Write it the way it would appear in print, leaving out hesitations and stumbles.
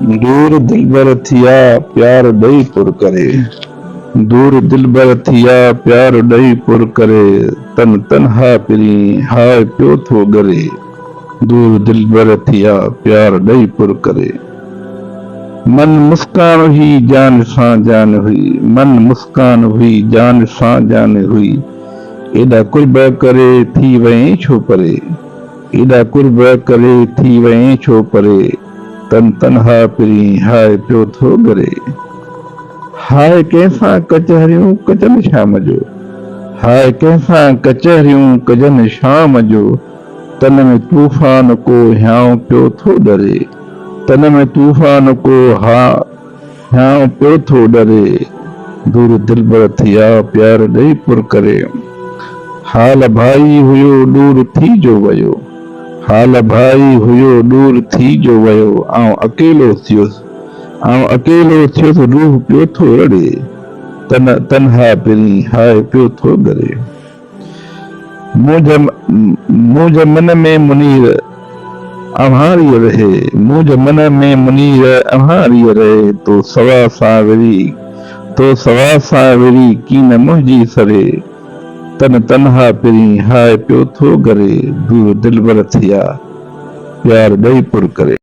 दूर दिलबर थिया प्यार ॾेई पुर करे। दूर दिलबर थिया प्यार ॾेई पुर करे। तन तन्हा पिरी हाय पियो थो ॻरे। दूर दिलबर थिया प्यार ॾेई पुर करे। मन मुस्कान हुई जान सां जान हुई। मन मुस्कान हुई जान सां जान हुई। एॾा कुर्ब करे थी वई छो परे। एॾा कुर्ब करे थी वई छो परे। तन तन्हा पिरी हाय पियो थो ॻरे। हाय कंहिंसां कचहरियूं कजनि शाम जो। हाय कंहिंसां कचहरियूं कजनि शाम जो। तन में तूफ़ान को हियांउ पियो थो ॾरे। तन में तूफ़ान को हियांउ पियो थो ॾरे। दूर दिलबर थिया प्यार ॾेई पुर करे। हाल भाई हुयो दूर थी जो वियो। हाल भाई हुयो दूर थी जो वियो। आउं अकेलो थियुसि। आउं अकेलो थियुसि रूह पियो थो रड़े। तन्हा पिरी हाय पियो थो ॻरे। मुंहिंजे मन में मुनीर अव्हांरी रहे। मुंहिंजे मन में मुनीर अव्हांरी रहे। तो सवा सां विरी कीन मुंहिंजी सरे। तन तन्हा पिरी हाय पियो थो ॻरे। दूर दिलबर थिया प्यार ॾेई पुर करे।